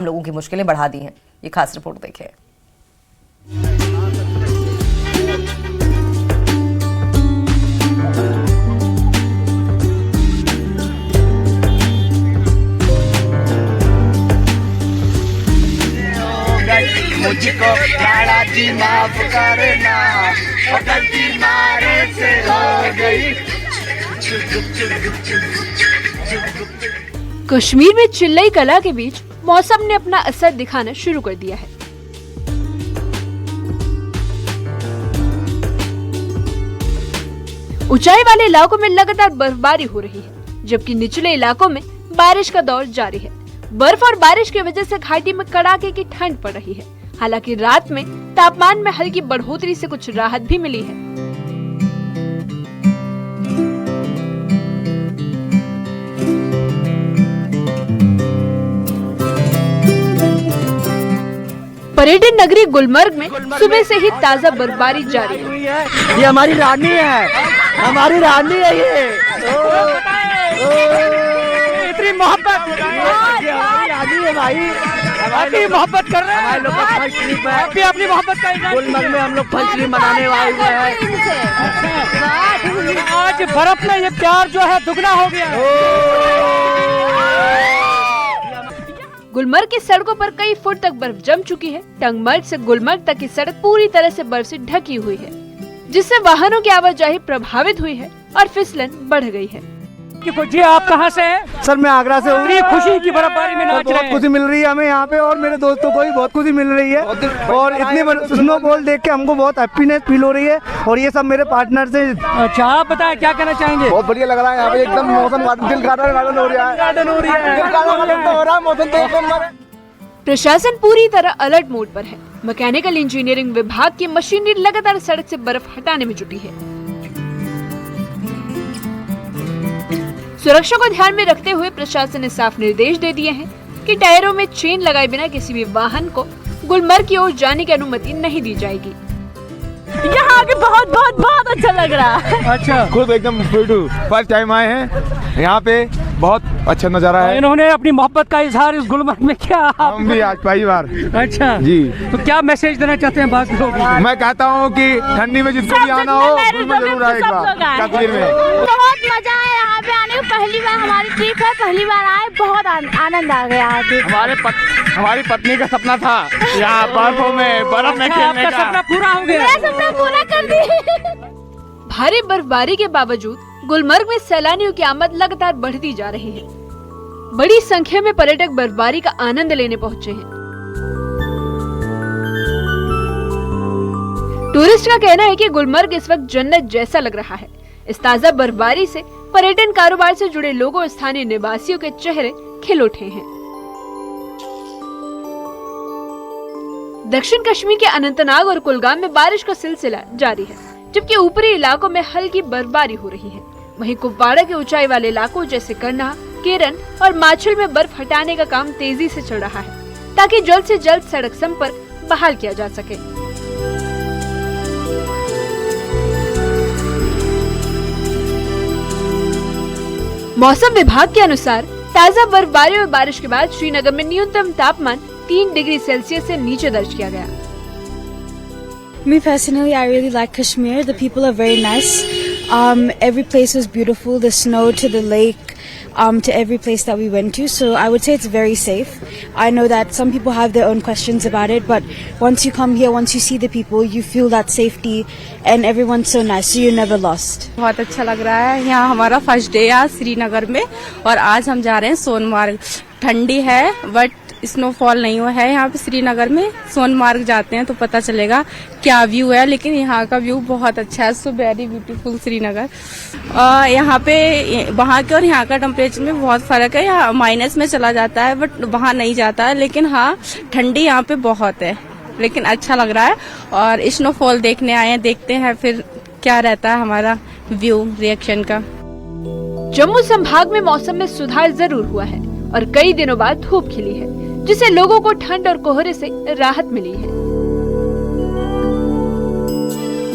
लोगों की मुश्किलें बढ़ा दी हैं। ये खास रिपोर्ट देखें। मुझको लाला जी माफ करना, गलती मारे से हो गई। कश्मीर में चिल्लई कला के बीच मौसम ने अपना असर दिखाना शुरू कर दिया है। ऊंचाई वाले इलाकों में लगातार बर्फबारी हो रही है, जबकि निचले इलाकों में बारिश का दौर जारी है। बर्फ और बारिश की वजह से घाटी में कड़ाके की ठंड पड़ रही है। हालांकि रात में तापमान में हल्की बढ़ोतरी से कुछ राहत भी मिली है। पर्यटन नगरी गुलमर्ग में सुबह से ही ताजा बर्फबारी जारी है। ये हमारी रानी है, हमारी रानी है ये। इतनी मोहब्बत, हमारी रानी है भाई। अपनी मोहब्बत कर रहे हैं, लोग अपनी मोहब्बत का गुलमर्ग में हम लोग फल ट्री मनाने वाले हैं। आज बर्फ में ये प्यार जो है दुगना हो गया। गुलमर्ग की सड़कों पर कई फुट तक बर्फ जम चुकी है। टंगमर्ग से गुलमर्ग तक की सड़क पूरी तरह से बर्फ से ढकी हुई है, जिससे वाहनों की आवाजाही प्रभावित हुई है और फिसलन बढ़ गई है। जी आप कहाँ से हैं? सर मैं आगरा से हूँ। खुशी की बर्फबारी में नाच रहे बहुत हैं। खुशी मिल रही है हमें यहाँ पे, और मेरे दोस्तों को भी बहुत खुशी मिल रही है। और इतनी स्नोफॉल देख के हमको बहुत हैप्पीनेस फील हो रही है। और ये सब मेरे पार्टनर से। अच्छा आप बताएं क्या कहना चाहेंगे? बहुत बढ़िया लग रहा है यहाँ पे, एकदम मौसम दिल गार्डन हो रहा है। गार्डन हो रही है। मौसम प्रशासन पूरी तरह अलर्ट मोड पर है। मैकेनिकल इंजीनियरिंग विभाग की मशीनरी लगातार सड़क से बर्फ हटाने में जुटी है। सुरक्षा को ध्यान में रखते हुए प्रशासन ने साफ निर्देश दे दिए हैं कि टायरों में चेन लगाए बिना किसी भी वाहन को गुलमर्ग की ओर जाने की अनुमति नहीं दी जाएगी। यहाँ आके बहुत बहुत बहुत अच्छा लग रहा है। अच्छा खुद एकदम फर्स्ट टाइम आए हैं यहाँ पे, बहुत अच्छा नजारा है। इन्होंने अपनी मोहब्बत का इजहार इस गुलमर्ग में किया। हम भी आज पहली बार। अच्छा जी, तो क्या मैसेज देना चाहते हैं बाकी लोग? मैं कहता हूँ कि ठंडी में जिसको भी आना हो गुलमर्ग जरूर आए एक बार कश्मीर में। बहुत मजा है यहाँ पे आने में। पहली बार हमारी ट्रिप है, पहली बार आए, बहुत आनंद आ गया आके। हमारी पत्नी का सपना था यहाँ बर्फों में बर्फ में खेलने आपका का। सपना पूरा हो गया। मेरा सपना पूरा कर दिए। भारी बर्फबारी के बावजूद गुलमर्ग में सैलानियों की आमद लगातार बढ़ती जा रही है। बड़ी संख्या में पर्यटक बर्फबारी का आनंद लेने पहुंचे हैं। टूरिस्ट का कहना है कि गुलमर्ग इस वक्त जन्नत जैसा लग रहा है। इस ताजा बर्फबारी से पर्यटन कारोबार से जुड़े लोगों और स्थानीय निवासियों के चेहरे खिल उठे हैं। दक्षिण कश्मीर के अनंतनाग और कुलगाम में बारिश का सिलसिला जारी है, जबकि ऊपरी इलाकों में हल्की बर्फबारी हो रही है। वहीं कुपवाड़ा के ऊंचाई वाले इलाकों जैसे करनाह, केरन और माछिल में बर्फ हटाने का काम तेजी से चल रहा है, ताकि जल्द से जल्द सड़क संपर्क बहाल किया जा सके। मौसम विभाग के अनुसार ताजा बर्फबारी और बारिश के बाद श्रीनगर में न्यूनतम तापमान 3 डिग्री सेल्सियस से नीचे दर्ज किया गया। Me personally, I really like Kashmir. The people are very nice. Every place was beautiful. The snow to the lake, to every place that we went to. So I would say it's very safe. I know that some people have their own questions about it, but once you come here, once you see the people, you feel that safety, and everyone's so nice, so you're never lost. बहुत अच्छा लग रहा है। यहाँ हमारा first day है श्रीनगर में, और आज हम जा रहे हैं सोनमार्ग। ठंडी है बट स्नोफॉल नहीं हुआ है यहाँ पे श्रीनगर में। सोनमार्ग जाते हैं तो पता चलेगा क्या व्यू है, लेकिन यहाँ का व्यू बहुत अच्छा है। So very beautiful Srinagar. यहाँ पे वहाँ के और यहाँ का टेम्परेचर में बहुत फर्क है। यहाँ माइनस में चला जाता है बट वहाँ नहीं जाता है, लेकिन हाँ ठंडी यहाँ पे बहुत है, लेकिन अच्छा लग रहा है। और स्नोफॉल देखने आए हैं, देखते हैं फिर क्या रहता है हमारा व्यू रिएक्शन का। जम्मू संभाग में मौसम में सुधार जरूर हुआ है और कई दिनों बाद धूप खिली है, जिससे लोगों को ठंड और कोहरे से राहत मिली है।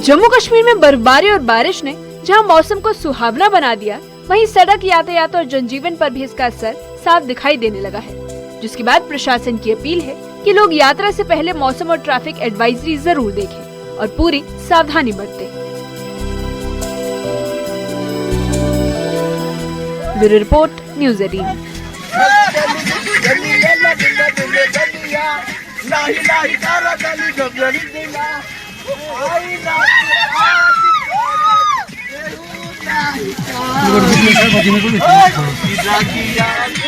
जम्मू कश्मीर में बर्फबारी और बारिश ने जहां मौसम को सुहावना बना दिया, वहीं सड़क यातायात और जनजीवन पर भी इसका असर साफ दिखाई देने लगा है। जिसके बाद प्रशासन की अपील है कि लोग यात्रा से पहले मौसम और ट्रैफिक एडवाइजरी जरूर देखें और पूरी सावधानी बरतें। Bureau report, news 18। Gracias.